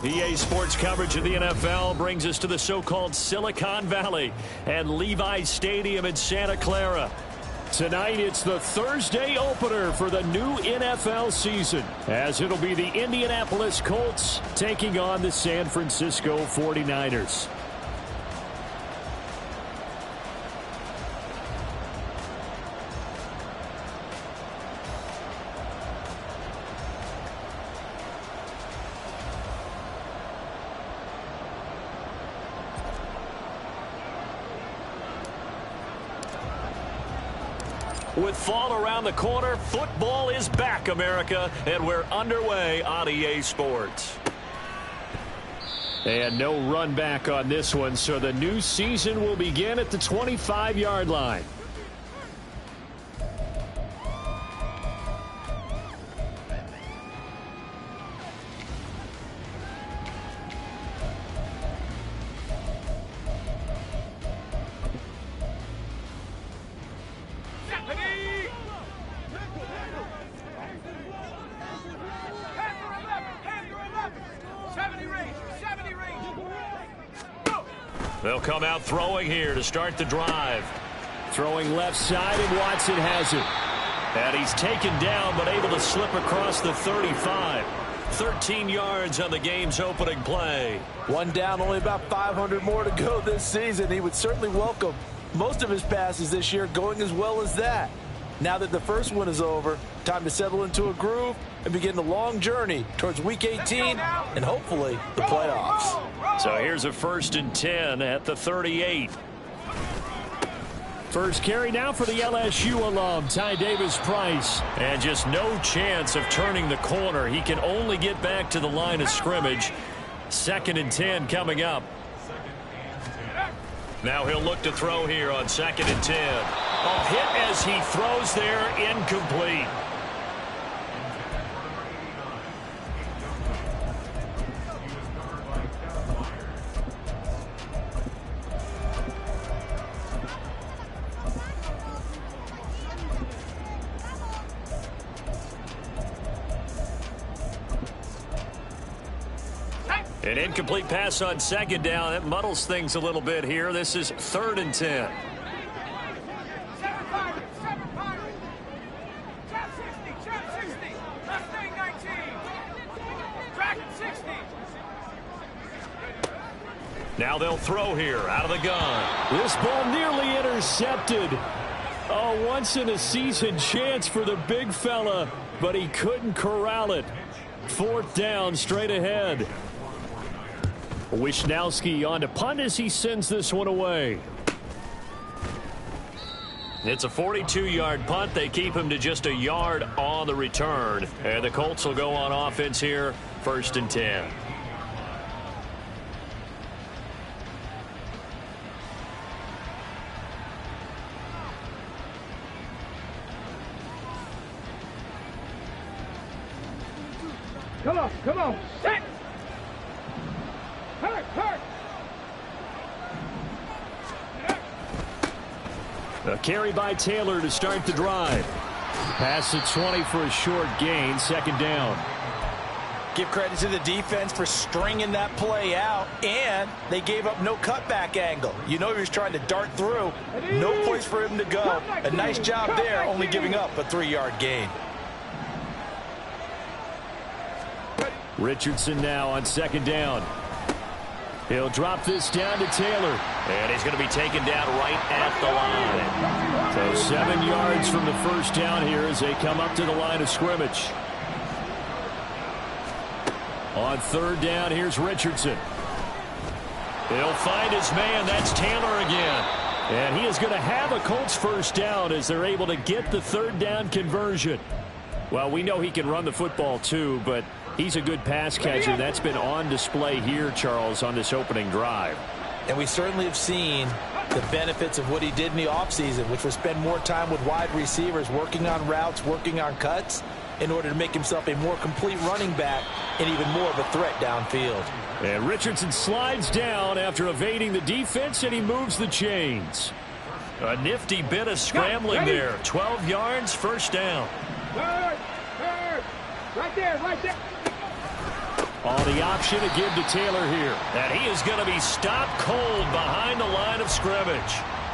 EA Sports coverage of the NFL brings us to the so-called Silicon Valley and Levi's Stadium in Santa Clara. Tonight, it's the Thursday opener for the new NFL season, as it'll be the Indianapolis Colts taking on the San Francisco 49ers. With fall around the corner, football is back, America, and we're underway on EA Sports. And no run back on this one, so the new season will begin at the 25-yard line. They'll come out throwing here to start the drive. Throwing left side, and Watson has it. And he's taken down, but able to slip across the 35. 13 yards on the game's opening play. One down, only about 500 more to go this season. He would certainly welcome most of his passes this year going as well as that. Now that the first one is over, time to settle into a groove and begin the long journey towards Week 18 and hopefully the playoffs. So here's a 1st and 10 at the 38. First carry now for the LSU alum, Ty Davis-Price. And just no chance of turning the corner. He can only get back to the line of scrimmage. 2nd and 10 coming up. Now he'll look to throw here on 2nd and 10. A hit as he throws there, incomplete. An incomplete pass on 2nd down. That muddles things a little bit here. This is 3rd and 10. Now they'll throw here out of the gun. This ball nearly intercepted. A once-in-a-season chance for the big fella, but he couldn't corral it. 4th down, straight ahead. Wishnowski on to punt as he sends this one away. It's a 42-yard punt. They keep him to just a yard on the return. And the Colts will go on offense here, 1st and 10. Come on, set! Hurt! A carry by Taylor to start the drive. Pass at 20 for a short gain, 2nd down. Give credit to the defense for stringing that play out, and they gave up no cutback angle. You know he was trying to dart through. No place for him to go. A nice job there, only giving up a 3-yard gain. Richardson now on 2nd down. He'll drop this down to Taylor. And he's going to be taken down right at the line. So 7 yards from the 1st down here as they come up to the line of scrimmage. On 3rd down, here's Richardson. He'll find his man. That's Taylor again. And he is going to have a Colts 1st down as they're able to get the 3rd down conversion. Well, we know he can run the football too, but he's a good pass catcher. That's been on display here, Charles, on this opening drive. And we certainly have seen the benefits of what he did in the offseason, which was spend more time with wide receivers, working on routes, working on cuts, in order to make himself a more complete running back and even more of a threat downfield. And Richardson slides down after evading the defense, and he moves the chains. A nifty bit of scrambling there. 12 yards, 1st down. Right there. On the option to give to Taylor here. And he is going to be stopped cold behind the line of scrimmage.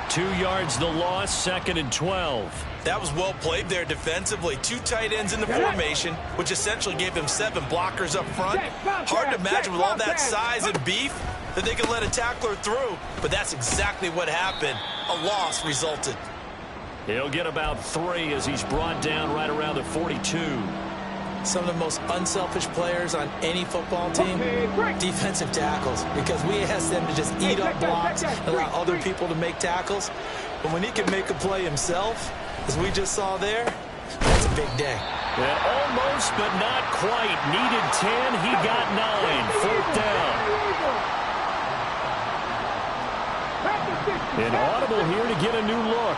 2 yards the loss, 2nd and 12. That was well played there defensively. 2 tight ends in the formation, which essentially gave them 7 blockers up front. Hard to imagine with all that size and beef that they could let a tackler through. But that's exactly what happened. A loss resulted. He'll get about 3 as he's brought down right around the 42. Some of the most unselfish players on any football team, defensive tackles, because we ask them to just eat up blocks and allow other people to make tackles. But when he can make a play himself, as we just saw there, that's a big day. And almost, but not quite. Needed 10, he got 9. 4th down. An audible here to get a new look.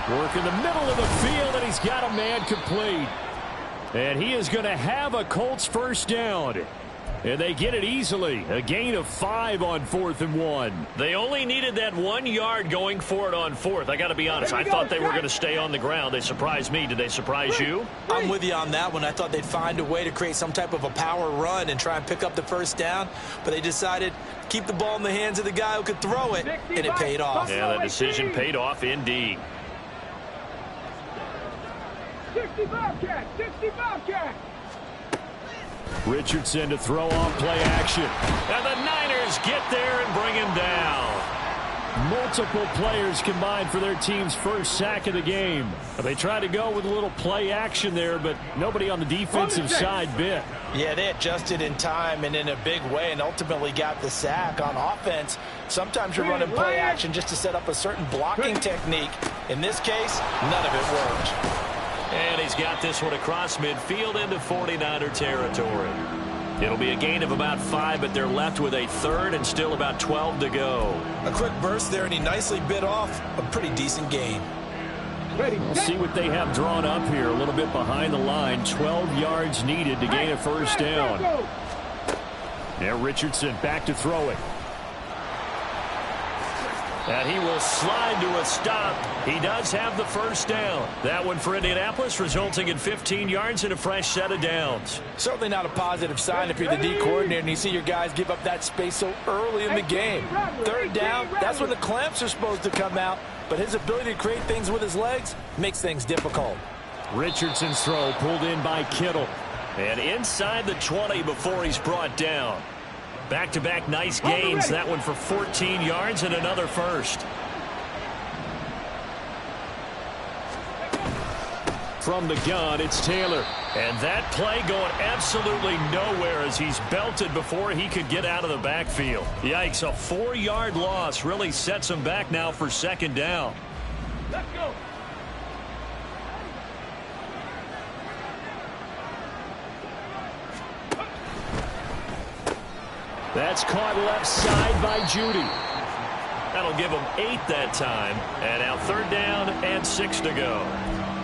Work in the middle of the field, and he's got a man complete. And he is going to have a Colts first down. And they get it easily. A gain of 5 on 4th and 1. They only needed that 1 yard going for it on 4th. I got to be honest. I thought they were going to stay on the ground. They surprised me. Did they surprise you? I'm with you on that one. I thought they'd find a way to create some type of a power run and try and pick up the first down. But they decided to keep the ball in the hands of the guy who could throw it, and it paid off. Yeah, that decision paid off indeed. 60 Bobcat! 60 Bobcat! Richardson to throw off play action. And the Niners get there and bring him down. Multiple players combined for their team's first sack of the game. They tried to go with a little play action there, but nobody on the defensive side bit. Yeah, they adjusted in time and in a big way and ultimately got the sack. On offense, sometimes you're running play action just to set up a certain blocking technique. In this case, none of it worked. And he's got this one across midfield into 49er territory. It'll be a gain of about 5, but they're left with a 3rd and still about 12 to go. A quick burst there, and he nicely bit off a pretty decent gain. We'll see what they have drawn up here. A little bit behind the line. 12 yards needed to gain a first down. Now Richardson back to throw it. And he will slide to a stop. He does have the first down. That one for Indianapolis, resulting in 15 yards and a fresh set of downs. Certainly not a positive sign if you're the D coordinator and you see your guys give up that space so early in the game. 3rd down, that's when the clamps are supposed to come out. But his ability to create things with his legs makes things difficult. Richardson's throw pulled in by Kittle. And inside the 20 before he's brought down. Back-to-back nice gains. That one for 14 yards and another first. From the gun, it's Taylor. And that play going absolutely nowhere as he's belted before he could get out of the backfield. Yikes, a 4-yard loss really sets him back now for 2nd down. Let's go. That's caught left side by Judy. That'll give him 8 that time. And now 3rd down and 6 to go.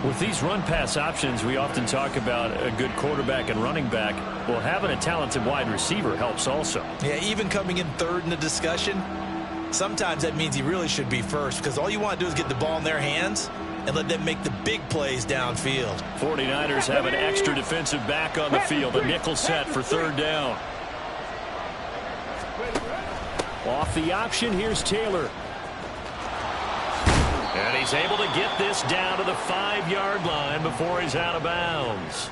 With these run-pass options, we often talk about a good quarterback and running back. Well, having a talented wide receiver helps also. Yeah, even coming in 3rd in the discussion, sometimes that means he really should be first because all you want to do is get the ball in their hands and let them make the big plays downfield. 49ers have an extra defensive back on the field. A nickel set for 3rd down. Off the option, here's Taylor. And he's able to get this down to the 5-yard line before he's out of bounds.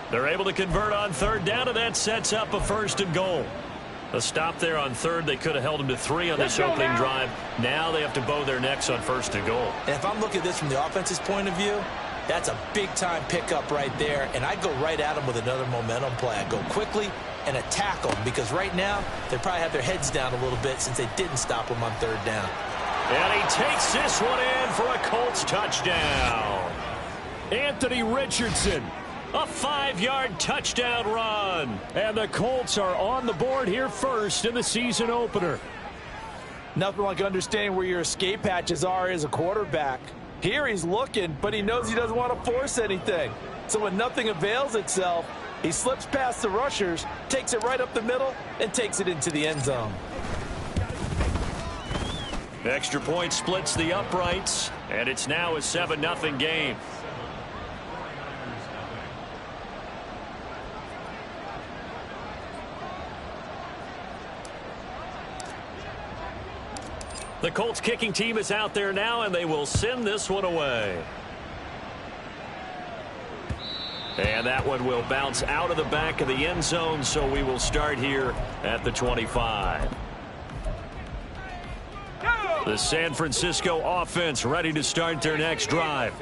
They're able to convert on 3rd down, and that sets up a 1st and goal. A stop there on 3rd. They could have held him to 3 on this opening drive. Now they have to bow their necks on 1st and goal. And if I'm looking at this from the offense's point of view, that's a big-time pickup right there, and I'd go right at him with another momentum play. I'd go quickly and attack them because right now they probably have their heads down a little bit since they didn't stop him on 3rd down. And he takes this one in for a Colts touchdown. Anthony Richardson, a 5-yard touchdown run. And the Colts are on the board here first in the season opener. Nothing like understanding where your escape hatches are as a quarterback. Here he's looking, but he knows he doesn't want to force anything. So when nothing avails itself, he slips past the rushers, takes it right up the middle, and takes it into the end zone. Extra point splits the uprights, and it's now a 7-0 game. The Colts kicking team is out there now, and they will send this one away. And that one will bounce out of the back of the end zone, so we will start here at the 25. The San Francisco offense ready to start their next drive.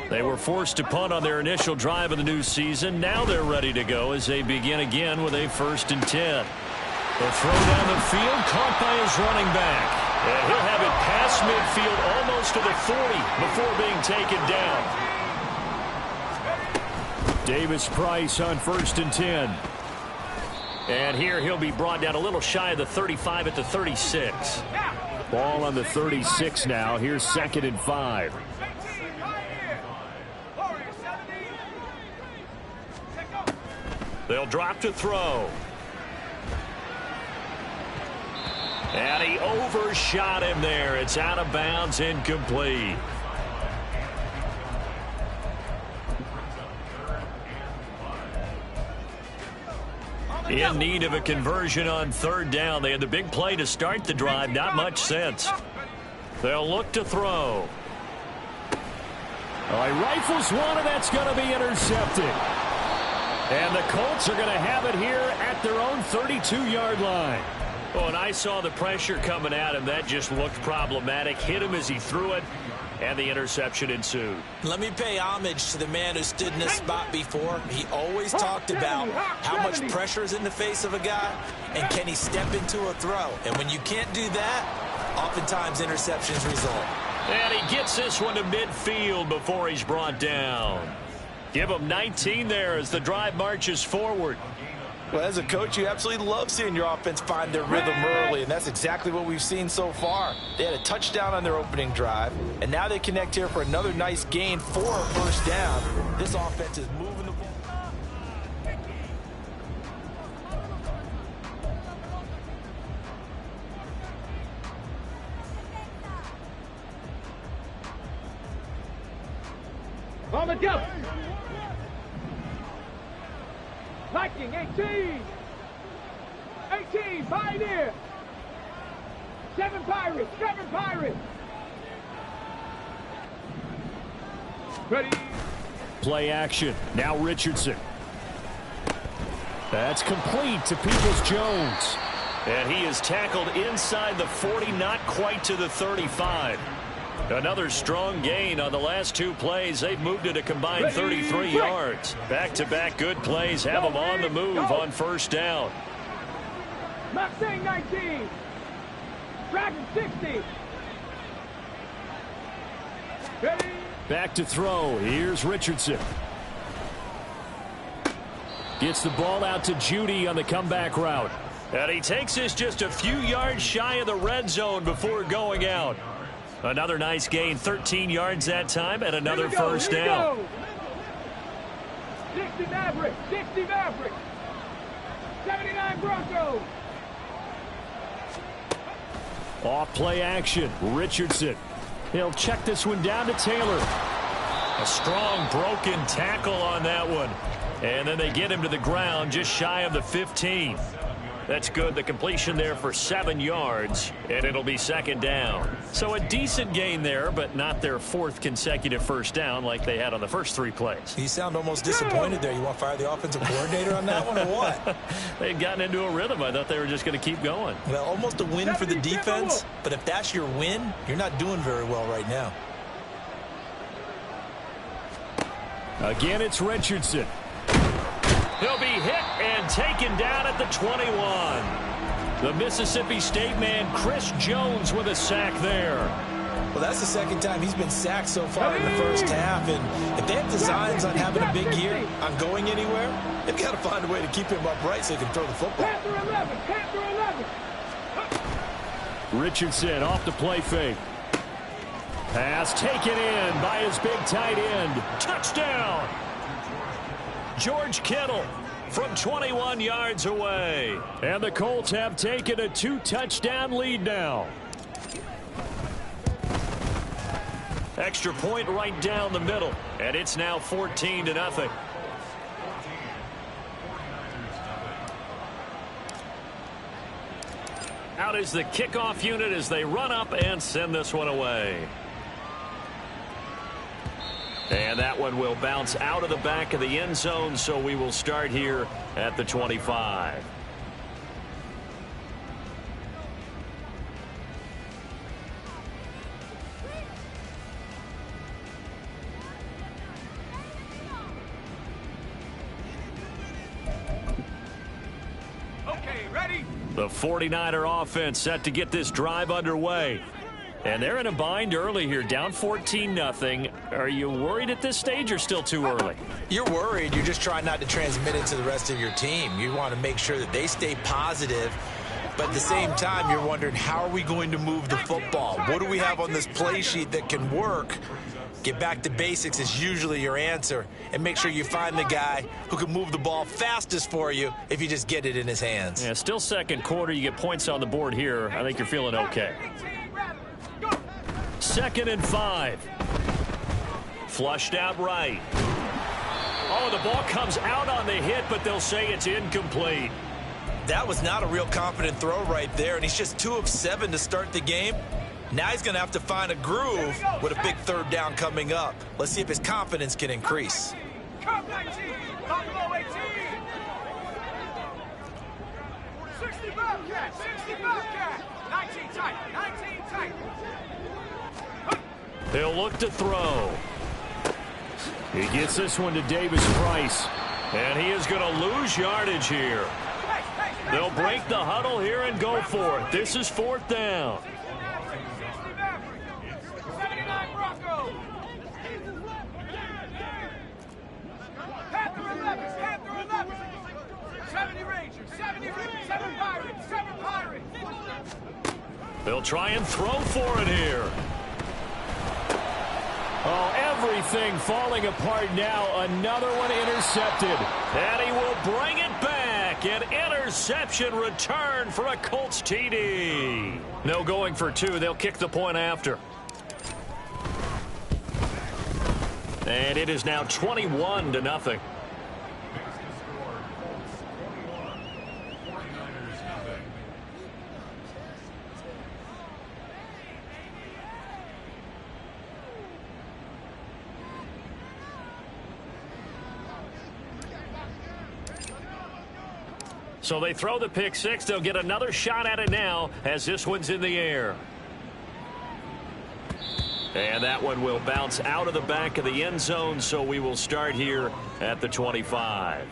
They were forced to punt on their initial drive of the new season. Now they're ready to go as they begin again with a 1st and 10. The throw down the field, caught by his running back. And he'll have it past midfield almost to the 40 before being taken down. Davis Price on 1st and 10. And here he'll be brought down a little shy of the 35 at the 36. Ball on the 36 now. Here's 2nd and 5. They'll drop to throw. And he overshot him there. It's out of bounds, incomplete. In need of a conversion on 3rd down. They had the big play to start the drive. Not much sense. They'll look to throw. He rifles one, and that's going to be intercepted. And the Colts are going to have it here at their own 32-yard line. Oh, and I saw the pressure coming at him. That just looked problematic. Hit him as he threw it, and the interception ensued. Let me pay homage to the man who stood in this spot before. He always talked about how much pressure is in the face of a guy, and can he step into a throw. And when you can't do that, oftentimes interceptions result. And he gets this one to midfield before he's brought down. Give him 19 there as the drive marches forward. Well, as a coach, you absolutely love seeing your offense find their rhythm early, and that's exactly what we've seen so far. They had a touchdown on their opening drive, and now they connect here for another nice gain for a 1st down. This offense is moving the ball. On the jump. Viking, 18. 18, Pioneer. 7 Pirates, 7 Pirates. Ready. Play action. Now Richardson. That's complete to Peoples-Jones. And he is tackled inside the 40, not quite to the 35. Another strong gain on the last 2 plays. They've moved it a combined 33 yards. Back-to-back good plays have them on the move on 1st down. Mustang 19. Dragon 60. Ready. Back to throw. Here's Richardson. Gets the ball out to Judy on the comeback route. And he takes this just a few yards shy of the red zone before going out. Another nice gain, 13 yards that time, and another 1st down. 60 Mavericks, 60 Mavericks. 79 Broncos. Off play action. Richardson. He'll check this one down to Taylor. A strong broken tackle on that one. And then they get him to the ground just shy of the 15. That's good. The completion there for 7 yards, and it'll be 2nd down. So a decent gain there, but not their 4th consecutive 1st down like they had on the first 3 plays. You sound almost disappointed there. You want to fire the offensive coordinator on that one or what? They'd gotten into a rhythm. I thought they were just going to keep going. Well, almost a win for the defense, but if that's your win, you're not doing very well right now. Again, it's Richardson. He'll be hit and taken down at the 21. The Mississippi State man, Chris Jones, with a sack there. Well, that's the 2nd time he's been sacked so far in the 1st half. And if they have designs on having a big year, on going anywhere, they've got to find a way to keep him upright so he can throw the football. Panther 11, Panther 11. Richardson off the play fake. Pass taken in by his big tight end. Touchdown! George Kittle from 21 yards away. And the Colts have taken a 2-touchdown lead now. Extra point right down the middle, and it's now 14-0. out is the kickoff unit as they run up and send this one away. And that one will bounce out of the back of the end zone, so we will start here at the 25. Okay, ready? The 49er offense set to get this drive underway. And they're in a bind early here, down 14-0. Are you worried at this stage or still too early? You're worried. You're just trying not to transmit it to the rest of your team. You want to make sure that they stay positive. But at the same time, you're wondering, how are we going to move the football? What do we have on this play sheet that can work? Get back to basics is usually your answer. And make sure you find the guy who can move the ball fastest for you if you just get it in his hands. Yeah, still second quarter. You get points on the board here. I think you're feeling okay. 2nd and 5. Flushed out right. Oh, the ball comes out on the hit, but they'll say it's incomplete. That was not a real confident throw right there, and he's just 2 of 7 to start the game. Now he's going to have to find a groove with a big 3rd down coming up. Let's see if his confidence can increase. Come 19, Buffalo 18. 60 Bobcat, 60 Bobcat. 19 tight, 19 tight. He'll look to throw. He gets this one to Davis Price. And he is going to lose yardage here. They'll break the huddle here and go for it. This is 4th down. 79 Broncos. Panther 11, Panther 11. 70 Rangers, 70 Rangers, 7 Pirates, 7 Pirates. They'll try and throw for it here. Oh, everything falling apart now. Another one intercepted. And he will bring it back. An interception return for a Colts TD. No going for 2. They'll kick the point after. And it is now 21-0. So they throw the pick 6. They'll get another shot at it now as this one's in the air. And that one will bounce out of the back of the end zone, so we will start here at the 25.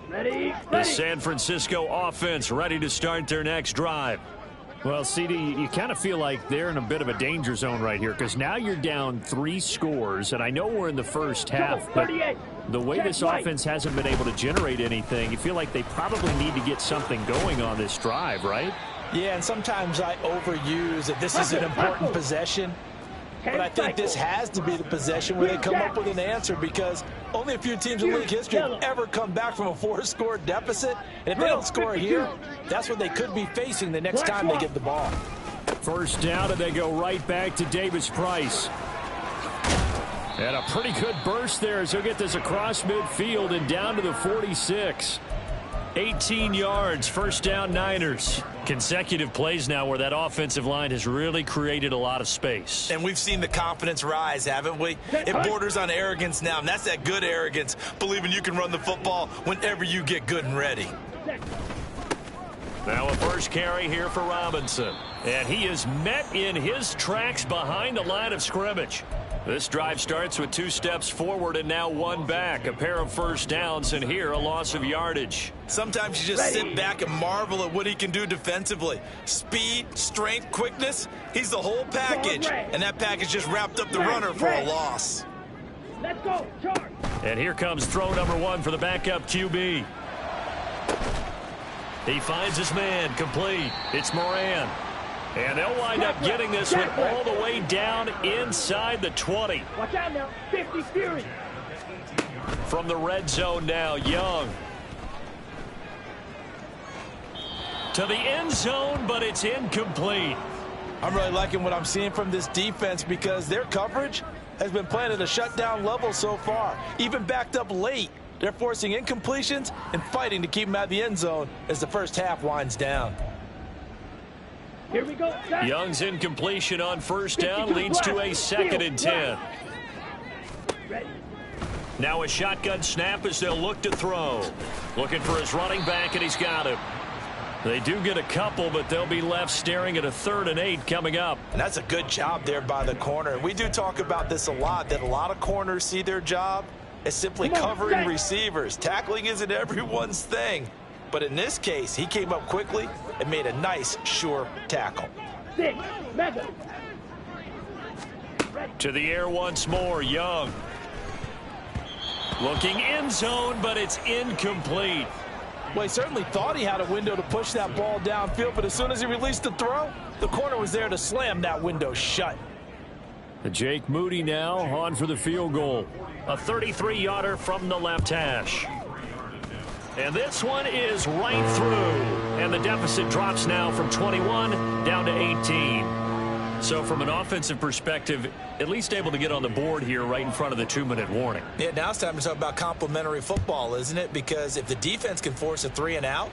Ready? The San Francisco offense ready to start their next drive. Well, CD, you kind of feel like they're in a bit of a danger zone right here because now you're down 3 scores, and I know we're in the first half, but the way this offense hasn't been able to generate anything, you feel like they probably need to get something going on this drive, right? Yeah, and sometimes I overuse that this is an important possession. But I think this has to be the possession where they come up with an answer because only a few teams in league history have ever come back from a 4-score deficit. And if they don't score here, that's what they could be facing the next time they get the ball. First down, and they go right back to Davis Price. And a pretty good burst there as he'll get this across midfield and down to the 46. 18 yards, first down Niners. Consecutive plays now where that offensive line has really created a lot of space. And we've seen the confidence rise, haven't we? It borders on arrogance now, and that's that good arrogance, believing you can run the football whenever you get good and ready. Now a first carry here for Robinson. And he is met in his tracks behind the line of scrimmage. This drive starts with 2 steps forward and now 1 back. A pair of first downs, and here a loss of yardage. Sometimes you just sit back and marvel at what he can do defensively. Speed, strength, quickness, he's the whole package. And that package just wrapped up the runner for a loss. Let's go, charge. And here comes throw number 1 for the backup QB. He finds his man, complete. It's Moran. And they'll wind up getting this one all the way down inside the 20. Watch out now, 50 Fury. From the red zone now, Young. To the end zone, but it's incomplete. I'm really liking what I'm seeing from this defense because their coverage has been playing at a shutdown level so far. Even backed up late, They're forcing incompletions and fighting to keep them out of the end zone as the first half winds down. Here we go. Young's incompletion on first down leads to a 2nd and 10. Now a shotgun snap as they'll look to throw. Looking for his running back, and he's got him. They do get a couple, but they'll be left staring at a 3rd and 8 coming up. And that's a good job there by the corner. We do talk about this a lot, that a lot of corners see their job as simply covering receivers. Tackling isn't everyone's thing. But in this case, he came up quickly and made a nice, sure tackle. To the air once more, Young. Looking end zone, but it's incomplete. Well, he certainly thought he had a window to push that ball downfield, but as soon as he released the throw, the corner was there to slam that window shut. Jake Moody now on for the field goal. A 33-yarder from the left hash. And this one is right through. And the deficit drops now from 21 down to 18. So from an offensive perspective, at least able to get on the board here right in front of the 2-minute warning. Yeah, now it's time to talk about complementary football, isn't it? Because if the defense can force a 3 and out,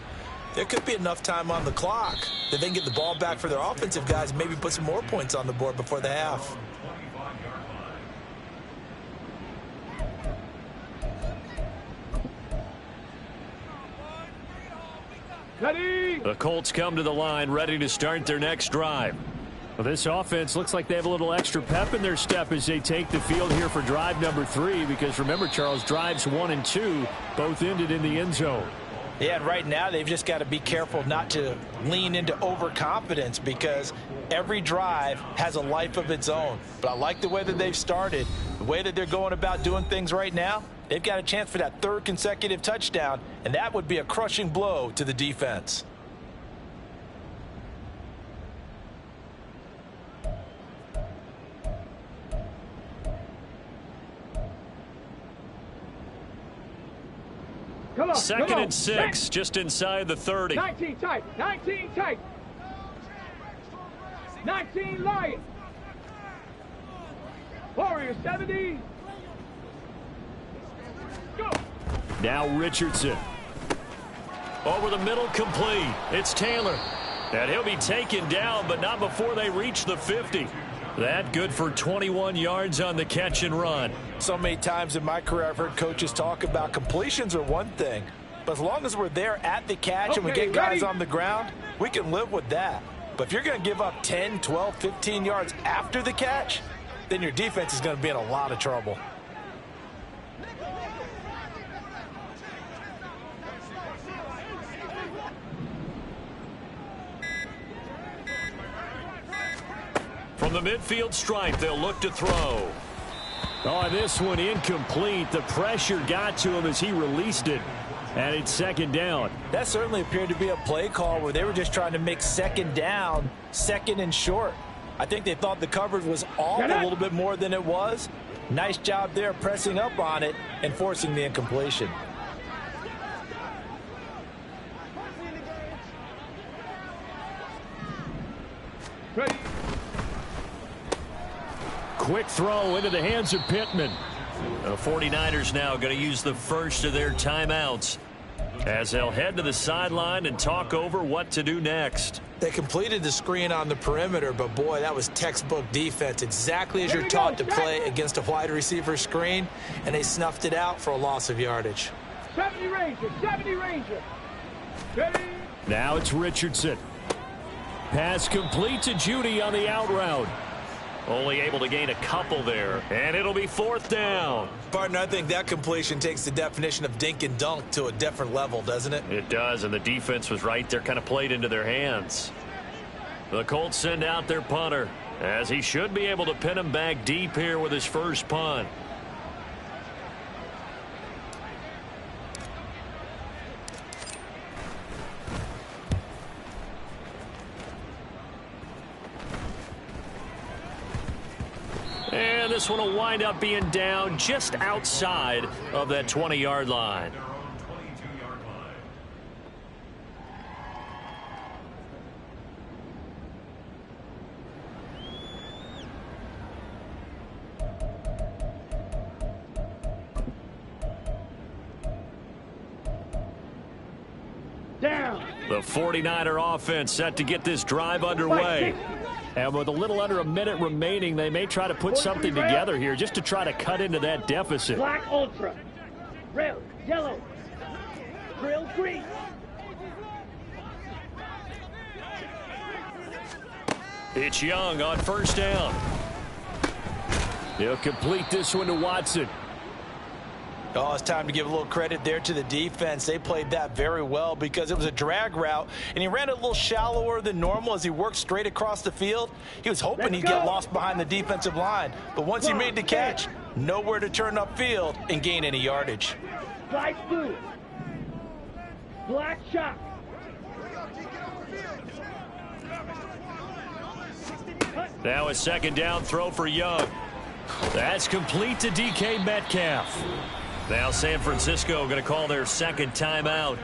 there could be enough time on the clock that they can get the ball back for their offensive guys and maybe put some more points on the board before the half. The Colts come to the line ready to start their next drive. Well, this offense looks like they have a little extra pep in their step as they take the field here for drive number 3, because remember, Charles, drives 1 and 2 both ended in the end zone. Yeah, and right now they've just got to be careful not to lean into overconfidence, because every drive has a life of its own. But I like the way that they've started, the way that they're going about doing things right now. They've got a chance for that 3rd consecutive touchdown, and that would be a crushing blow to the defense. Come on, 2nd and 6, just inside the 30. 19 tight, 19 tight. 19 Lions. Warriors 70. Go. Now Richardson. Over the middle, complete. It's Taylor. And he'll be taken down, but not before they reach the 50. That good for 21 yards on the catch and run. So many times in my career I've heard coaches talk about completions are one thing, but as long as we're there at the catch and we get guys on the ground, we can live with that. But if you're going to give up 10, 12, 15 yards after the catch, then your defense is going to be in a lot of trouble. From the midfield stripe, they'll look to throw. Oh, this one incomplete. The pressure got to him as he released it. And it's 2nd down. That certainly appeared to be a play call where they were just trying to make 2nd down, 2nd and short. I think they thought the coverage was off a little bit more than it was. Nice job there pressing up on it and forcing the incompletion. Ready. Quick throw into the hands of Pittman. The 49ers now going to use the first of their timeouts as they'll head to the sideline and talk over what to do next. They completed the screen on the perimeter, but boy, that was textbook defense. Exactly as you're taught to play against a wide receiver screen, and they snuffed it out for a loss of yardage. 70 Ranger, 70 Ranger. Ready. Now it's Richardson. Pass complete to Judy on the out route. Only able to gain a couple there, and it'll be 4th down. Partner, I think that completion takes the definition of dink and dunk to a different level, doesn't it? It does, and the defense was right there, kind of played into their hands. The Colts send out their punter, as he should be able to pin him back deep here with his first punt. And this one will wind up being down just outside of that 20-yard line. Down. The 49er offense set to get this drive underway. And with a little under a minute remaining, they may try to put something together here just to try to cut into that deficit. Black ultra. Red, yellow. Grill green. It's Young on first down. He'll complete this one to Watson. Oh, it's time to give a little credit there to the defense. They played that very well because it was a drag route, and he ran a little shallower than normal as he worked straight across the field. He was hoping he'd get lost behind the defensive line, but once he made the catch, nowhere to turn upfield and gain any yardage. Black blue. Black shot. Now a second down throw for Young. That's complete to DK Metcalf. Now San Francisco going to call their second timeout.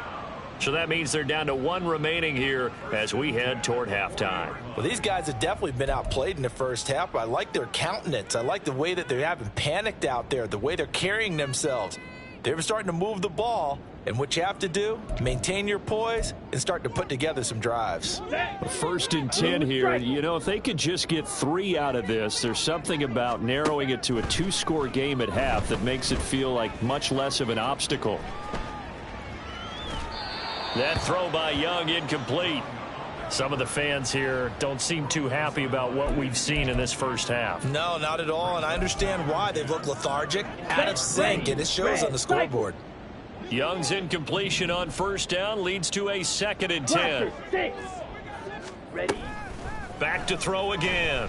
So that means they're down to one remaining here as we head toward halftime. Well, these guys have definitely been outplayed in the first half. I like their countenance. I like the way that they haven't panicked out there, the way they're carrying themselves. They're starting to move the ball, and what you have to do, maintain your poise and start to put together some drives. First and 10 here. You know, if they could just get 3 out of this, there's something about narrowing it to a 2-score game at half that makes it feel like much less of an obstacle. That throw by Young incomplete. Some of the fans here don't seem too happy about what we've seen in this first half. No, not at all, and I understand why. They've looked lethargic, out of sync, and it shows on the scoreboard. Young's incompletion on first down leads to a second and 10. Ready? Back to throw again.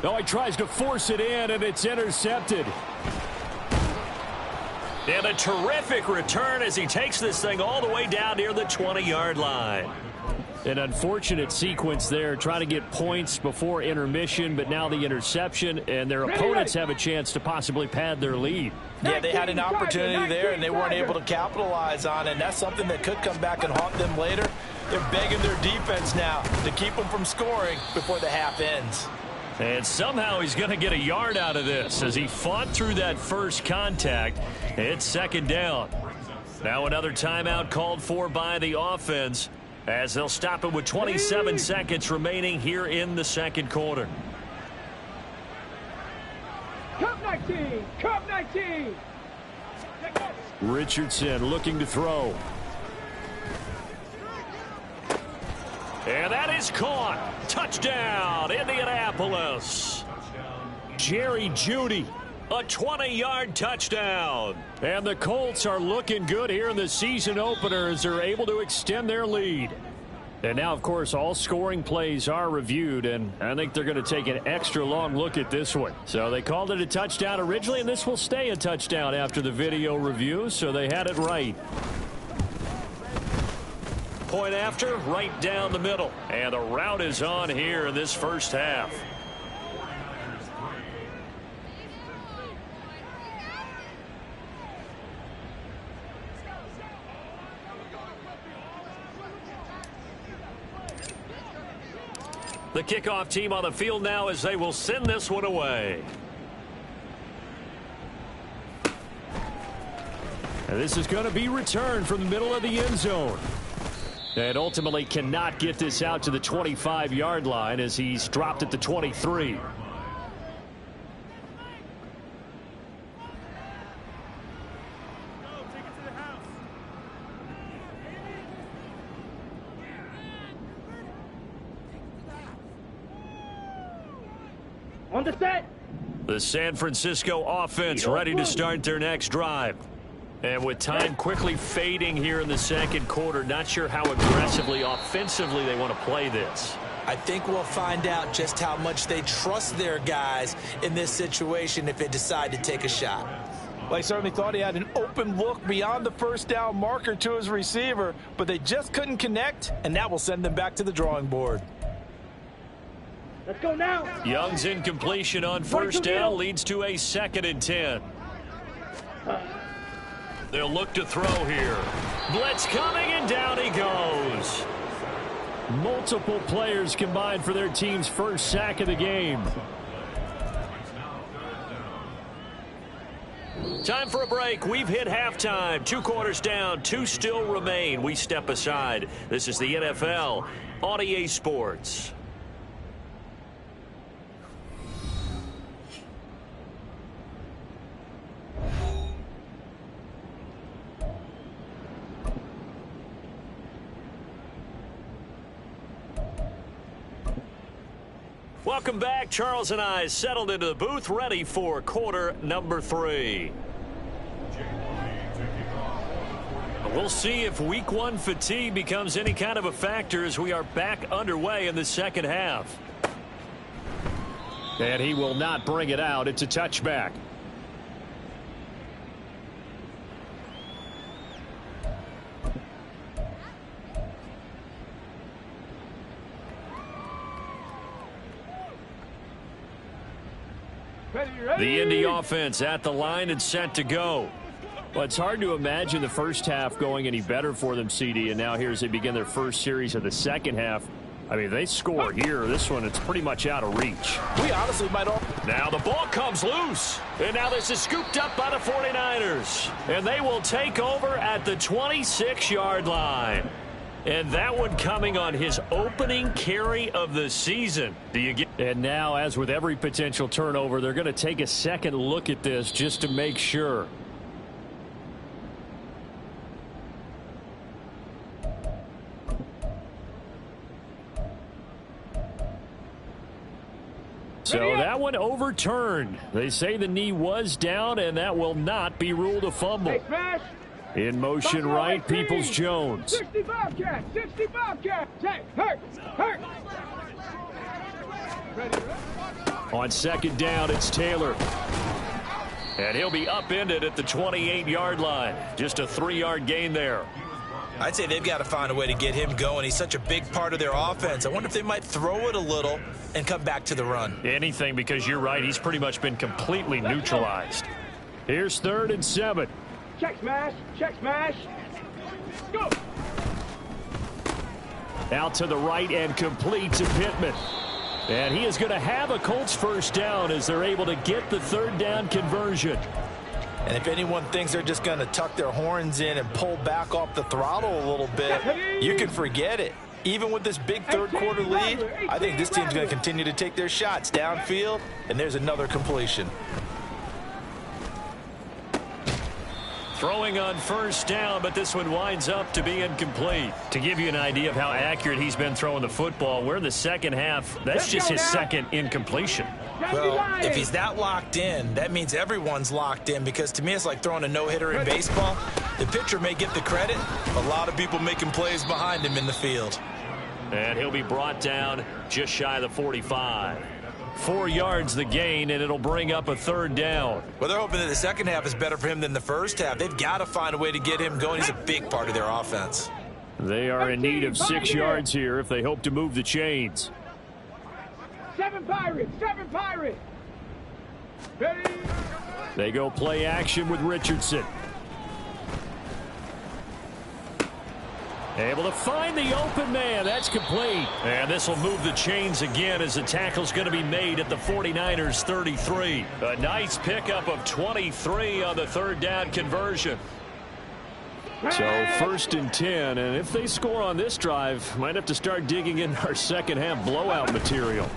No, he tries to force it in, and it's intercepted. And a terrific return as he takes this thing all the way down near the 20-yard line. An unfortunate sequence there, trying to get points before intermission, but now the interception, and their opponents have a chance to possibly pad their lead. Yeah, they had an opportunity there, and they weren't able to capitalize on it, and that's something that could come back and haunt them later. They're begging their defense now to keep them from scoring before the half ends. And somehow he's going to get a yard out of this as he fought through that first contact. It's second down. Now another timeout called for by the offense as they'll stop it with 27 seconds remaining here in the second quarter. Cup 19! Cup 19! Richardson looking to throw. And that is caught. Touchdown, Indianapolis. Jerry Jeudy. A 20-yard touchdown. And the Colts are looking good here in the season opener as they're able to extend their lead. And now, of course, all scoring plays are reviewed, and I think they're going to take an extra long look at this one. So they called it a touchdown originally, and this will stay a touchdown after the video review, so they had it right. Point after, right down the middle. And the route is on here in this first half. The kickoff team on the field now as they will send this one away. And this is going to be returned from the middle of the end zone. And ultimately cannot get this out to the 25-yard line as he's dropped at the 23. On the set. The San Francisco offense ready to start their next drive. And with time quickly fading here in the second quarter, not sure how aggressively, offensively they want to play this. I think we'll find out just how much they trust their guys in this situation if they decide to take a shot. Well, he certainly thought he had an open look beyond the first down marker to his receiver, but they just couldn't connect, and that will send them back to the drawing board. Let's go now. Young's incompletion on first down leads to a second and 10. They'll look to throw here. Blitz coming, and down he goes. Multiple players combined for their team's first sack of the game. Time for a break. We've hit halftime. 2 quarters down, 2 still remain. We step aside. This is the NFL on EA Sports. Welcome back. Charles and I settled into the booth, ready for quarter number 3. We'll see if week 1 fatigue becomes any kind of a factor as we are back underway in the second half. And he will not bring it out. It's a touchback. The Indy offense at the line and set to go. Well, it's hard to imagine the first half going any better for them, CD, and now here as they begin their first series of the second half. I mean, they score here. This one, it's pretty much out of reach. We honestly might all... Now the ball comes loose. And now this is scooped up by the 49ers. And they will take over at the 26-yard line. And that one coming on his opening carry of the season. Do you get? And now, as with every potential turnover, they're going to take a second look at this just to make sure. So that one overturned. They say the knee was down, and that will not be ruled a fumble. In motion right, Peoples-Jones. 65 cat, 65 cat. Hurt. On second down, it's Taylor. And he'll be upended at the 28-yard line. Just a 3-yard gain there. I'd say they've got to find a way to get him going. He's such a big part of their offense. I wonder if they might throw it a little and come back to the run. Anything, because you're right. He's pretty much been completely neutralized. Here's 3rd and 7. Check smash. Go. Out to the right and complete to Pittman. And he is going to have a Colts first down as they're able to get the 3rd down conversion. And if anyone thinks they're just going to tuck their horns in and pull back off the throttle a little bit, you can forget it. Even with this big 3rd quarter lead, I think this team's going to continue to take their shots downfield, and there's another completion. Throwing on first down, but this one winds up to be incomplete. To give you an idea of how accurate he's been throwing the football, we're in the second half. That's just his second incompletion. Well, if he's that locked in, that means everyone's locked in, because to me it's like throwing a no-hitter in baseball. The pitcher may get the credit, a lot of people making plays behind him in the field. And he'll be brought down just shy of the 45. 4 yards the gain, and it'll bring up a 3rd down. Well, they're hoping that the second half is better for him than the first half. They've got to find a way to get him going. He's a big part of their offense. They are in need of 6 yards here if they hope to move the chains. 7 Pirates. Ready. They go play action with Richardson. Able to find the open man. That's complete. And this will move the chains again as the tackle's going to be made at the 49ers 33. A nice pickup of 23 on the 3rd down conversion. So 1st and 10, and if they score on this drive, might have to start digging in our second half blowout material.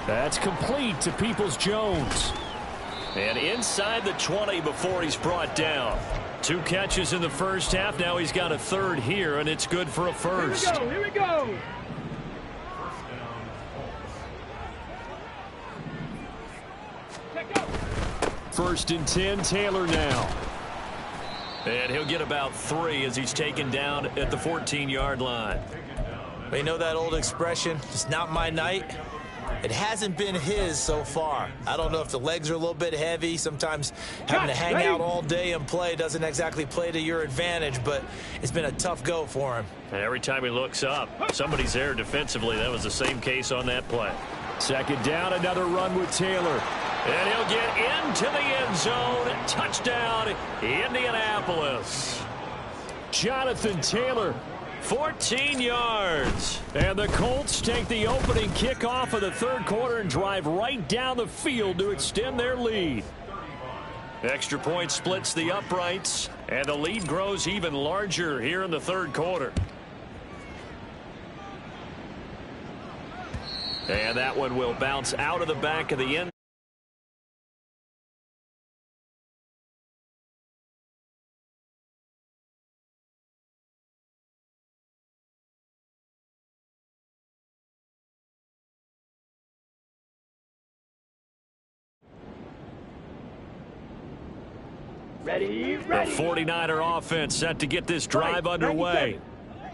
That's complete to Peoples-Jones. And inside the 20 before he's brought down. 2 catches in the first half. Now he's got a 3rd here, and it's good for a 1st. Here we go. First and 10, Taylor now. And he'll get about 3 as he's taken down at the 14-yard line. You know that old expression, it's not my night? It hasn't been his so far. I don't know if the legs are a little bit heavy. Sometimes having to hang out all day and play doesn't exactly play to your advantage, but it's been a tough go for him. And every time he looks up, somebody's there defensively. That was the same case on that play. Second down, another run with Taylor. And he'll get into the end zone. Touchdown, Indianapolis. Jonathan Taylor. 14 yards. And the Colts take the opening kickoff of the 3rd quarter and drive right down the field to extend their lead. Extra point splits the uprights, and the lead grows even larger here in the third quarter. And that one will bounce out of the back of the end. Ready. The 49er offense set to get this drive underway.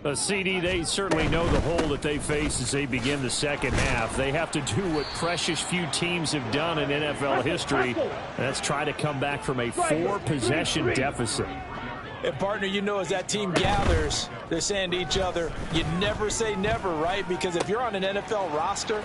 A CD, they certainly know the hole that they face as they begin the second half. They have to do what precious few teams have done in NFL history. That's try to come back from a 4-possession deficit. And, partner, you know, as that team gathers, they're saying to each other, you never say never, right? Because if you're on an NFL roster,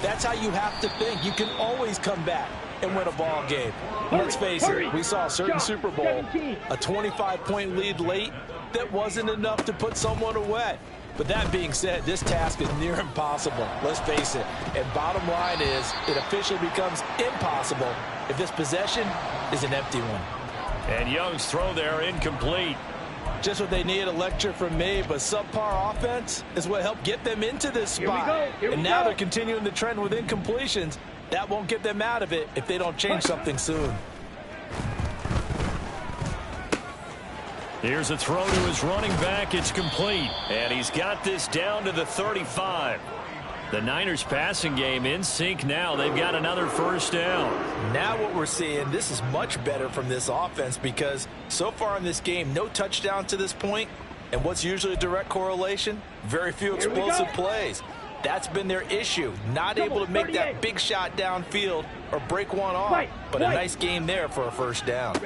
that's how you have to think. You can always come back and win a ball game. Let's face it, we saw a certain Super Bowl, a 25-point lead late that wasn't enough to put someone away. But that being said, this task is near impossible. Let's face it. And bottom line is, it officially becomes impossible if this possession is an empty one. And Young's throw there incomplete. Just what they needed, a lecture from me, but subpar offense is what helped get them into this spot. And now they're continuing the trend with incompletions. That won't get them out of it if they don't change something soon. Here's a throw to his running back. It's complete. And he's got this down to the 35. The Niners passing game in sync now. They've got another first down. Now what we're seeing, this is much better from this offense because so far in this game, no touchdown to this point. And what's usually a direct correlation? Very few explosive plays. That's been their issue. Not able to make that big shot downfield or break one off. But a nice game there for a first down.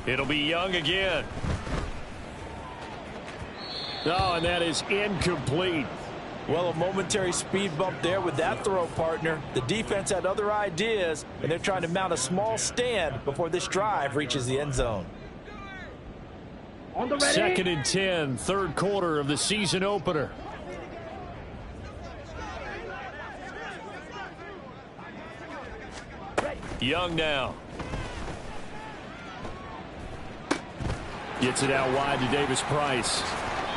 It'll be Young again. Oh, and that is incomplete. Well, a momentary speed bump there with that throw, partner. The defense had other ideas, and they're trying to mount a small stand before this drive reaches the end zone. On the ready. 2nd and 10, third quarter of the season opener. Young now. Gets it out wide to Davis Price.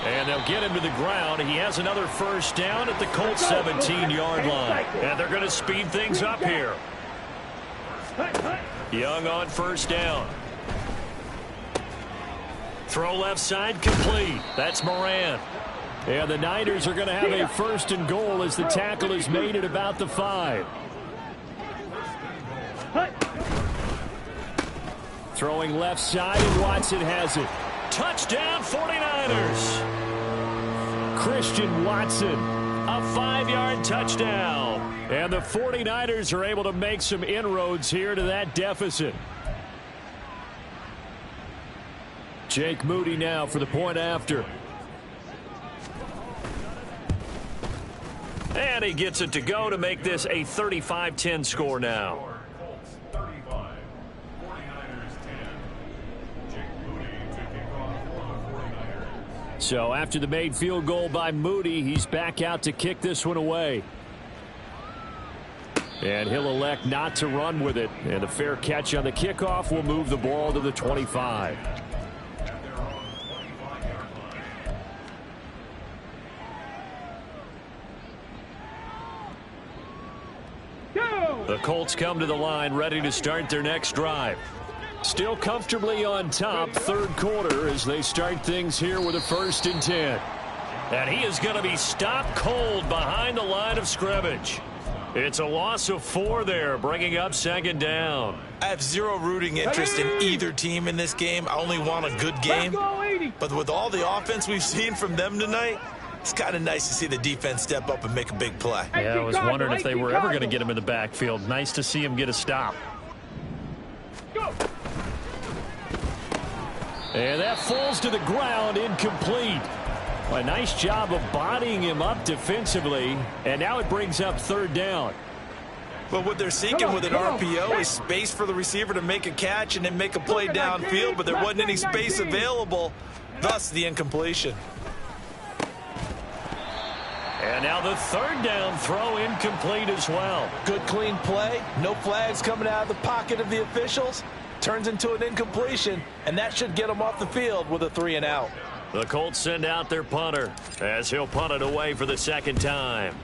And they'll get him to the ground. He has another first down at the Colts 17-yard line. And they're going to speed things up here. Young on first down. Throw left side complete. That's Moran. And the Niners are going to have a first and goal as the tackle is made at about the 5. Throwing left side, and Watson has it. Touchdown 49ers. Christian Watson. A 5-yard touchdown. And the 49ers are able to make some inroads here to that deficit. Jake Moody now for the point after. And he gets it to go to make this a 35-10 score now. So after the made field goal by Moody, he's back out to kick this one away. And he'll elect not to run with it. And a fair catch on the kickoff will move the ball to the 25. The Colts come to the line ready to start their next drive. Still comfortably on top, third quarter as they start things here with a 1st and 10. And he is going to be stopped cold behind the line of scrimmage. It's a loss of 4 there, bringing up 2nd down. I have zero rooting interest in either team in this game. I only want a good game. But with all the offense we've seen from them tonight, it's kind of nice to see the defense step up and make a big play. Yeah, I was wondering if they were ever going to get him in the backfield. Nice to see him get a stop. And that falls to the ground, incomplete. A nice job of bodying him up defensively, and now it brings up 3rd down. But what they're seeking with an RPO is space for the receiver to make a catch and then make a play downfield, but there wasn't any space available, thus the incompletion. And now the 3rd down throw incomplete as well. Good clean play, no flags coming out of the pocket of the officials. turns into an incompletion, and that should get him off the field with a 3 and out. The Colts send out their punter as he'll punt it away for the second time.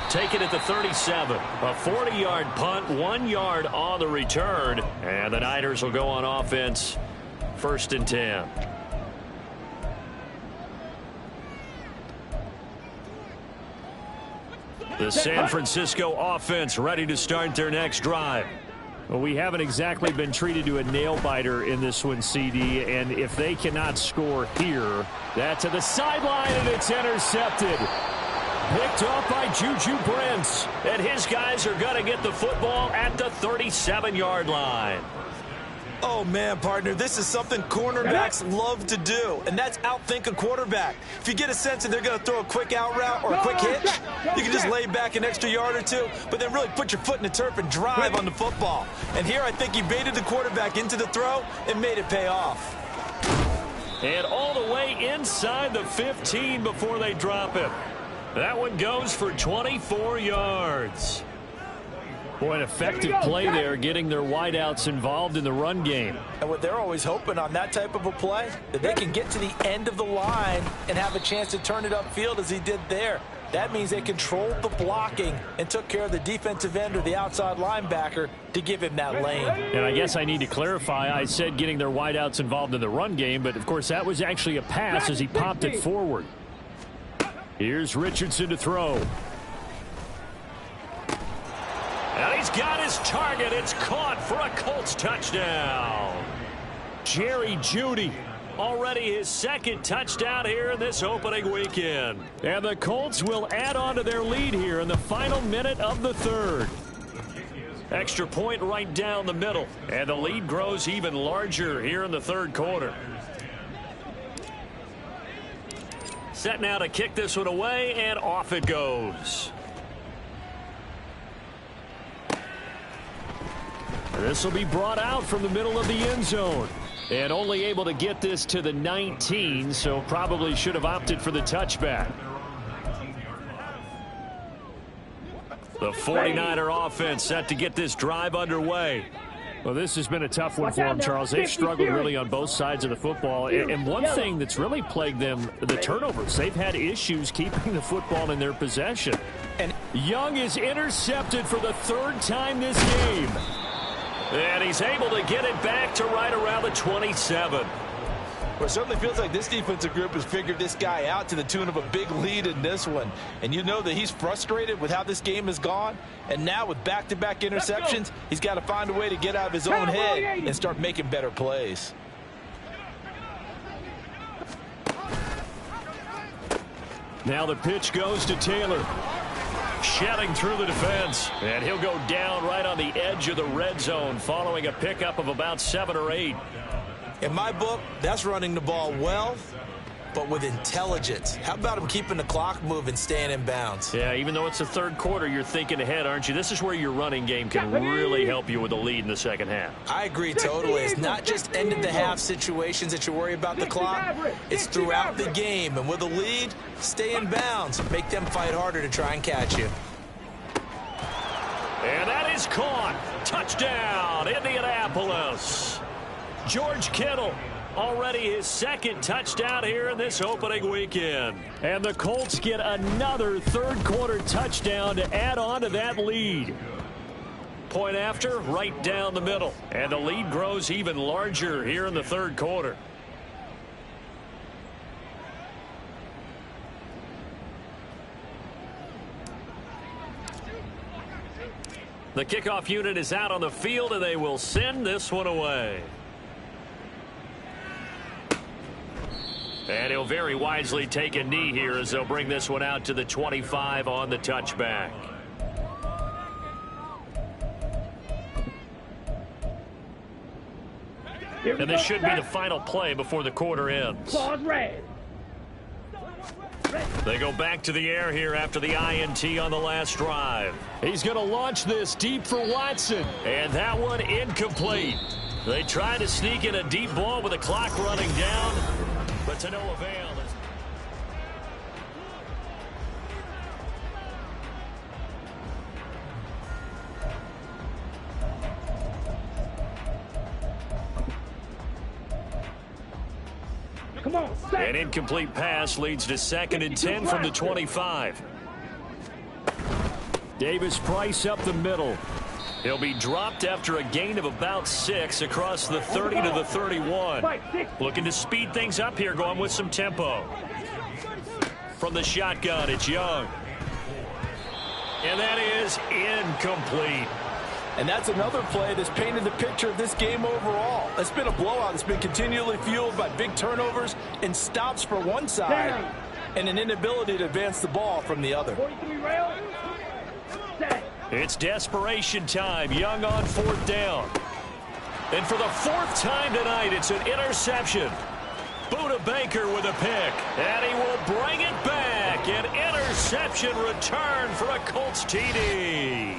Take it at the 37. A 40-yard punt, 1 yard on the return. And the Niners will go on offense. 1st and 10. The San Francisco offense ready to start their next drive. Well, we haven't exactly been treated to a nail-biter in this one, CD, and if they cannot score here, that's to the sideline, and it's intercepted. Picked off by Juju Brents, and his guys are going to get the football at the 37-yard line. Oh, man, partner, this is something cornerbacks love to do, and that's outthink a quarterback. If you get a sense that they're going to throw a quick out route or a quick hitch, you can just lay back an extra yard or two, but then really put your foot in the turf and drive on the football. And here I think he baited the quarterback into the throw and made it pay off. And all the way inside the 15 before they drop it. That one goes for 24 yards. Boy, an effective play there, getting their wideouts involved in the run game. And what they're always hoping on that type of a play, that they can get to the end of the line and have a chance to turn it upfield as he did there. That means they controlled the blocking and took care of the defensive end or the outside linebacker to give him that lane. And I guess I need to clarify, I said getting their wideouts involved in the run game, but of course that was actually a pass as he popped it forward. Here's Richardson to throw. And he's got his target. It's caught for a Colts touchdown. Jerry Jeudy. Already his 2nd touchdown here in this opening weekend. And the Colts will add on to their lead here in the final minute of the 3rd. Extra point right down the middle. And the lead grows even larger here in the 3rd quarter. Set now to kick this one away, and off it goes. This will be brought out from the middle of the end zone. And only able to get this to the 19, so probably should have opted for the touchback. The 49er offense set to get this drive underway. Well, this has been a tough one for them, Charles. They've struggled really on both sides of the football. And one thing that's really plagued them, the turnovers. They've had issues keeping the football in their possession. And Young is intercepted for the 3rd time this game. And he's able to get it back to right around the 27. Well, it certainly feels like this defensive group has figured this guy out to the tune of a big lead in this one. And you know that he's frustrated with how this game has gone. And now with back-to-back interceptions, he's got to find a way to get out of his own head and start making better plays. Now the pitch goes to Taylor. Shedding through the defense. And he'll go down right on the edge of the red zone following a pickup of about 7 or 8. In my book, that's running the ball well, but with intelligence. How about him keeping the clock moving, staying in bounds? Yeah, even though it's the 3rd quarter, you're thinking ahead, aren't you? This is where your running game can really help you with the lead in the 2nd half. I agree totally. It's not just end-of-the-half situations that you worry about the clock. It's throughout the game. And with a lead, stay in bounds. Make them fight harder to try and catch you. And that is caught. Touchdown, Indianapolis. George Kittle, already his 2nd touchdown here in this opening weekend. And the Colts get another 3rd quarter touchdown to add on to that lead. Point after, right down the middle. And the lead grows even larger here in the 3rd quarter. The kickoff unit is out on the field, and they will send this one away. And he'll very wisely take a knee here as they'll bring this one out to the 25 on the touchback. And this should be the final play before the quarter ends. They go back to the air here after the INT on the last drive. He's going to launch this deep for Watson. And that one incomplete. They try to sneak in a deep ball with the clock running down, but to no avail. Come on. An incomplete pass leads to 2nd and 10 from the 25. Davis Price up the middle. He'll be dropped after a gain of about 6 across the 30 to the 31. Looking to speed things up here, going with some tempo. From the shotgun, it's Young. And that is incomplete. And that's another play that's painted the picture of this game overall. It's been a blowout. It's been continually fueled by big turnovers and stops for one side and an inability to advance the ball from the other. It's desperation time. Young on 4th down. And for the 4th time tonight, it's an interception. Buda Baker with a pick. And he will bring it back. An interception return for a Colts TD.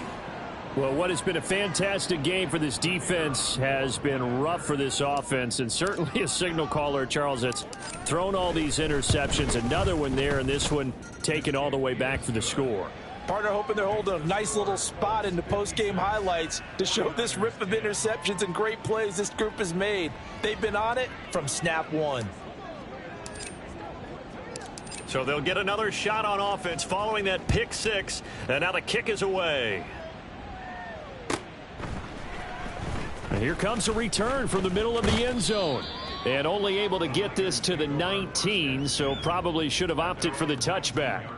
Well, what has been a fantastic game for this defense has been rough for this offense, and certainly a signal caller, Charles, that's thrown all these interceptions. Another one there, and this one taken all the way back for the score. Partner hoping they're holding a nice little spot in the post-game highlights to show this rip of interceptions and great plays this group has made. They've been on it from snap one. So they'll get another shot on offense following that pick 6, and now the kick is away. And here comes a return from the middle of the end zone. And only able to get this to the 19, so probably should have opted for the touchback.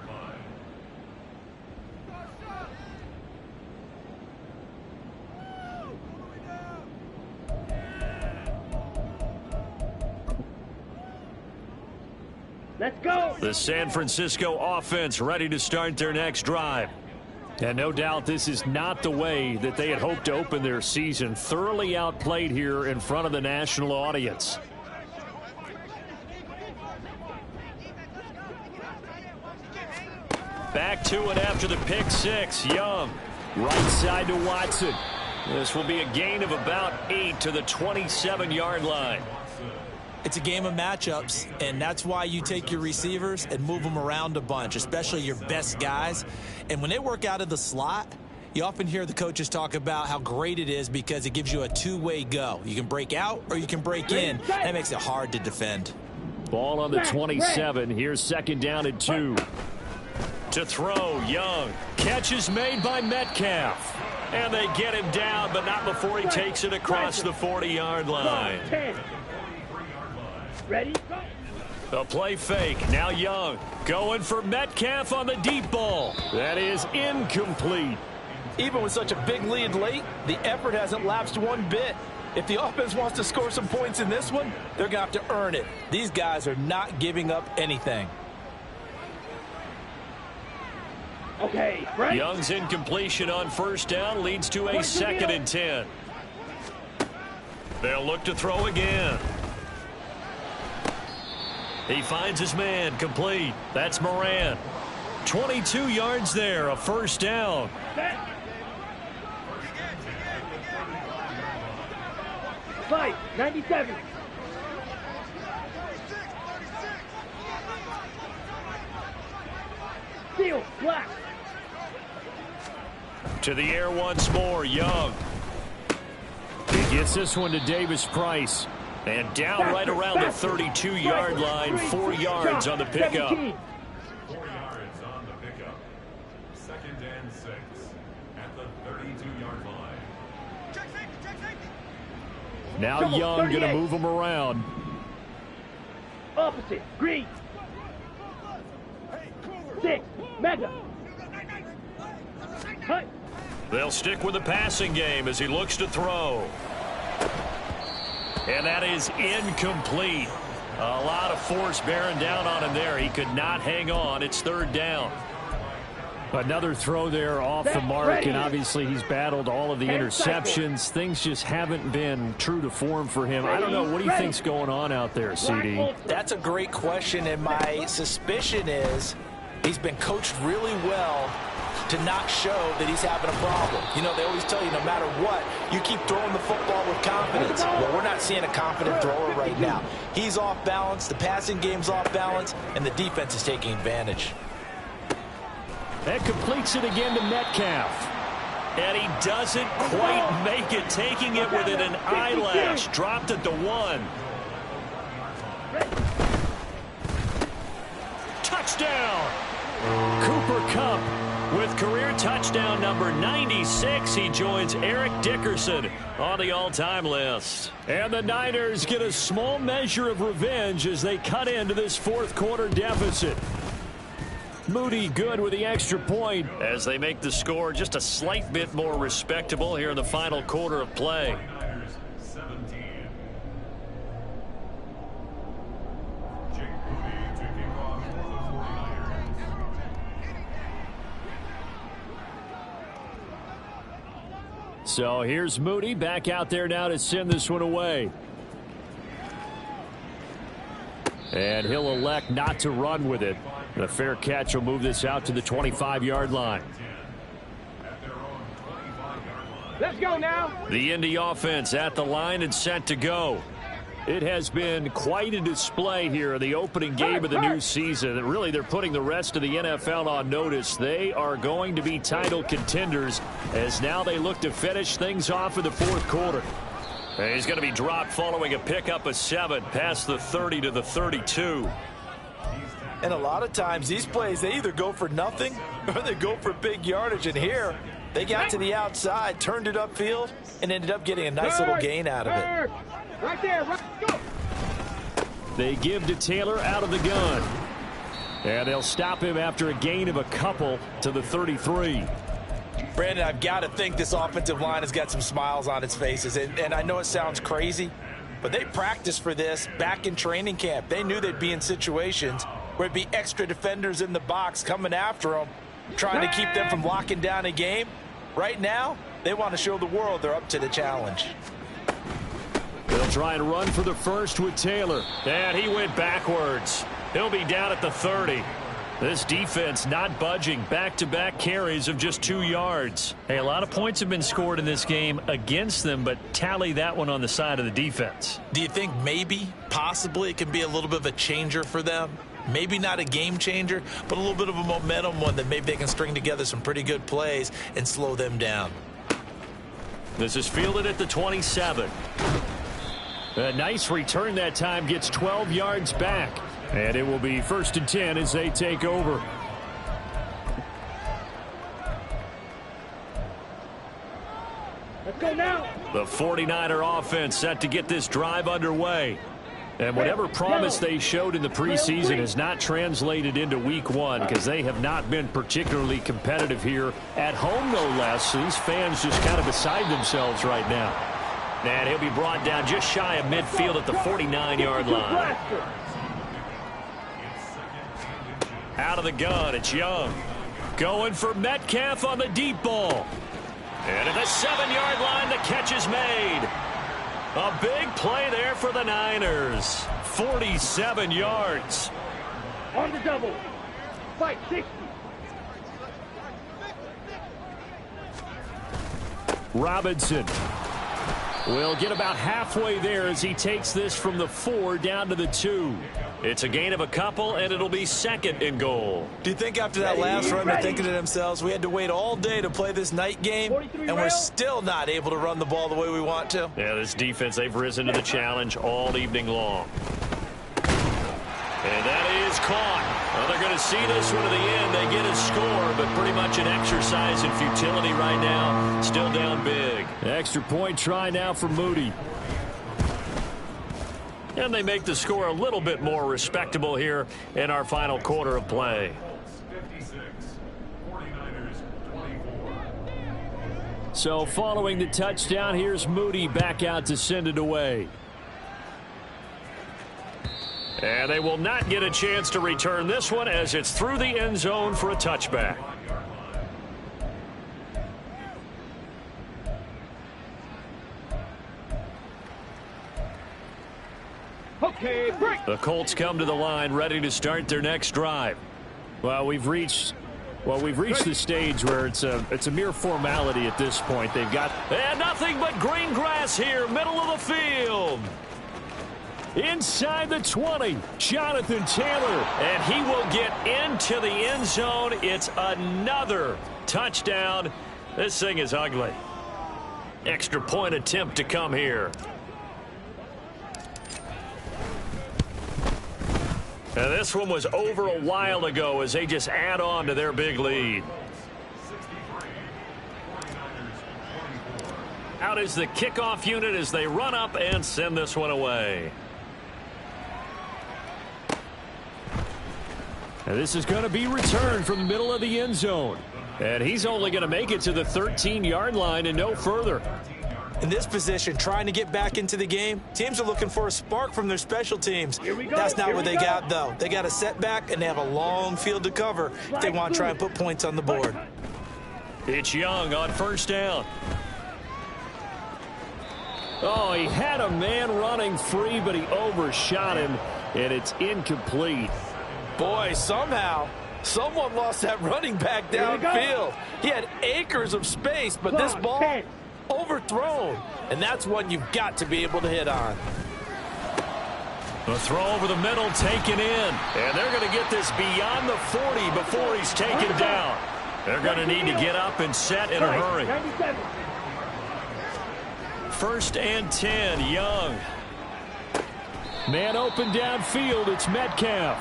Let's go. The San Francisco offense ready to start their next drive. And no doubt this is not the way that they had hoped to open their season. Thoroughly outplayed here in front of the national audience. Back to it after the pick 6. Young. Right side to Watson. This will be a gain of about 8 to the 27-yard line. It's a game of matchups, and that's why you take your receivers and move them around a bunch, especially your best guys. And when they work out of the slot, you often hear the coaches talk about how great it is because it gives you a two-way go. You can break out or you can break in. That makes it hard to defend. Ball on the 27. Here's 2nd down and 2. To throw, Young. Catch is made by Metcalf. And they get him down, but not before he takes it across the 40-yard line. Ready? A play fake. Now Young going for Metcalf on the deep ball. That is incomplete. Even with such a big lead late, the effort hasn't lapsed one bit. If the offense wants to score some points in this one, they're going to have to earn it. These guys are not giving up anything. Okay, right. Young's incompletion on 1st down leads to a 2nd and 10. They'll look to throw again. He finds his man, complete. That's Moran. 22 yards there, a 1st down. Fight, 97. Steal, black. To the air once more, Young. He gets this one to Davis Price. And down right around the 32-yard line, 4 yards on the pickup. 4 yards on the pickup. 2nd and 6 at the 32-yard line. Now Young going to move him around. Opposite, green. 6, mega. Cut. They'll stick with the passing game as he looks to throw. And that is incomplete. A lot of force bearing down on him there. He could not hang on. It's 3rd down. Another throw there off the mark, and obviously he's battled all of the interceptions. Things just haven't been true to form for him. I don't know. What do you think's going on out there, CD? That's a great question, and my suspicion is he's been coached really well to not show that he's having a problem. You know, they always tell you no matter what, you keep throwing the football with confidence. Well, we're not seeing a confident thrower right now. He's off balance, the passing game's off balance, and the defense is taking advantage. That completes it again to Metcalf. And he doesn't quite make it, taking it within an eyelash. Dropped at the 1. touchdown. Cooper Kupp with career touchdown number 96. He joins Eric Dickerson on the all-time list. And the Niners get a small measure of revenge as they cut into this fourth quarter deficit. Moody good with the extra point as they make the score just a slight bit more respectable here in the final quarter of play. So here's Moody back out there now to send this one away. And he'll elect not to run with it. The fair catch will move this out to the 25-yard line. Let's go now. The Indy offense at the line and set to go. It has been quite a display here in the opening game of the new season. And really, they're putting the rest of the NFL on notice. They are going to be title contenders as now they look to finish things off in the fourth quarter. And he's going to be dropped following a pickup of 7 past the 30 to the 32. And a lot of times these plays, they either go for nothing or they go for big yardage. And here, they got to the outside, turned it upfield, and ended up getting a nice little gain out of it. Right there, right, go. They give to Taylor out of the gun. And they'll stop him after a gain of a couple to the 33. Brandon, I've got to think this offensive line has got some smiles on its faces. And I know it sounds crazy, but they practiced for this back in training camp. They knew they'd be in situations where it'd be extra defenders in the box coming after them, trying to keep them from locking down a game. Right now, they want to show the world they're up to the challenge. They'll try and run for the first with Taylor. And he went backwards. He'll be down at the 30. This defense not budging. Back-to-back carries of just 2 yards. Hey, a lot of points have been scored in this game against them, but tally that one on the side of the defense. Do you think maybe, possibly, it can be a little bit of a changer for them? Maybe not a game changer, but a little bit of a momentum one that maybe they can string together some pretty good plays and slow them down. This is fielded at the 27. A nice return that time, gets 12 yards back. And it will be 1st and 10 as they take over. Let's go now. The 49er offense set to get this drive underway. And whatever promise they showed in the preseason has not translated into week 1 because they have not been particularly competitive here at home, no less. So these fans just kind of beside themselves right now. And he'll be brought down just shy of midfield at the 49-yard line. Out of the gun, it's Young. Going for Metcalf on the deep ball. And at the 7-yard line, the catch is made. A big play there for the Niners. 47 yards. On the double. Fight 60. Robinson will get about halfway there as he takes this from the 4 down to the 2. It's a gain of a couple, and it'll be 2nd and goal. Do you think after that last run they're thinking to themselves, we had to wait all day to play this night game, and we're still not able to run the ball the way we want to? Yeah, this defense, they've risen to the challenge all evening long. And that is caught. Well, they're going to see this one to the end. They get a score, but pretty much an exercise in futility right now. Still down big. Extra point try now for Moody. And they make the score a little bit more respectable here in our final quarter of play. 56, 49ers 24. So following the touchdown, here's Moody back out to send it away. And they will not get a chance to return this one as it's through the end zone for a touchback. Okay, break. The Colts come to the line ready to start their next drive. Well, we've reached the stage where it's a mere formality at this point. They've got nothing but green grass here, middle of the field. Inside the 20, Jonathan Taylor, and he will get into the end zone. It's another touchdown. This thing is ugly. Extra point attempt to come here. And this one was over a while ago as they just add on to their big lead. Out is the kickoff unit as they run up and send this one away. And this is going to be returned from the middle of the end zone. And he's only going to make it to the 13-yard line and no further. In this position, trying to get back into the game, teams are looking for a spark from their special teams. That's not what they got, though. They got a setback, and they have a long field to cover if they want to try and put points on the board. It's Young on first down. Oh, he had a man running free, but he overshot him, and it's incomplete. Boy, somehow, someone lost that running back downfield. He had acres of space, but this ball overthrown. And that's one you've got to be able to hit on. The throw over the middle taken in. And they're going to get this beyond the 40 before he's taken down. They're going to need to get up and set in a hurry. 1st and 10, Young. Man open downfield, it's Metcalf.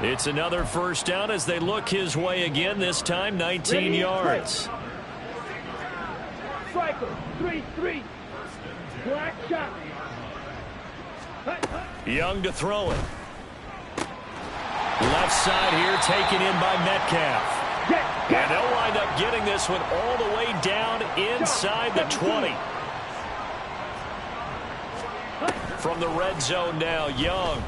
It's another first down as they look his way again, this time 19 yards. Striker, 3-3. Black shot. Young to throw it. Left side here taken in by Metcalf. And they'll wind up getting this one all the way down inside the 20. From the red zone now, Young.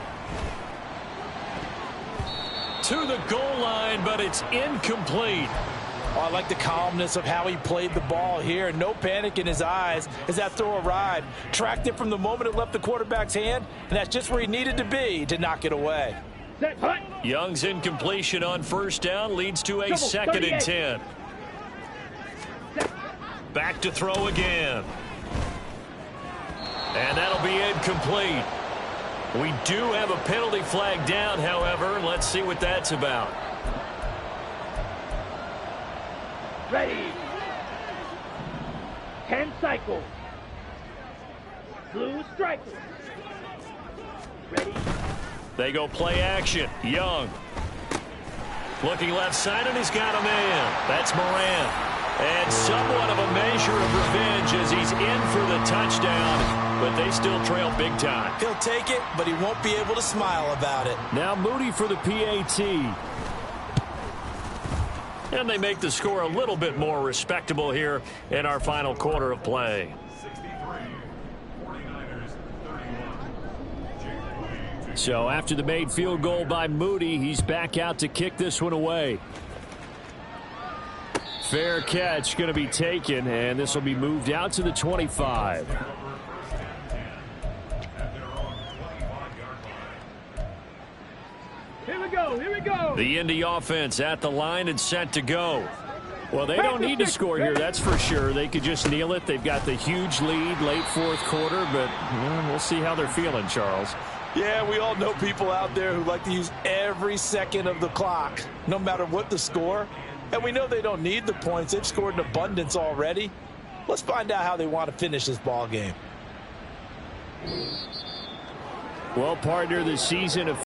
To the goal line, but it's incomplete. Oh, I like the calmness of how he played the ball here. No panic in his eyes as that throw arrived. Tracked it from the moment it left the quarterback's hand, and that's just where he needed to be to knock it away. Young's incompletion on first down leads to a 2nd and 10. Back to throw again. And that'll be incomplete. We do have a penalty flag down, however. Let's see what that's about. Ready. 10 cycles. Blue striker. Ready. They go play action. Young. Looking left side, and he's got a man. That's Moran. And somewhat of a measure of revenge as he's in for the touchdown, but they still trail big time. He'll take it, but he won't be able to smile about it. Now Moody for the PAT. And they make the score a little bit more respectable here in our final quarter of play. 63, 49ers 31. So after the made field goal by Moody, he's back out to kick this one away. Fair catch going to be taken, and this will be moved out to the 25. Here we go. Here we go. The Indy offense at the line and set to go. Well, they don't need to score here, that's for sure. They could just kneel it. They've got the huge lead late 4th quarter, but we'll see how they're feeling, Charles. Yeah, we all know people out there who like to use every second of the clock, no matter what the score. And we know they don't need the points. They've scored in abundance already. Let's find out how they want to finish this ball game. Well, partner, the season of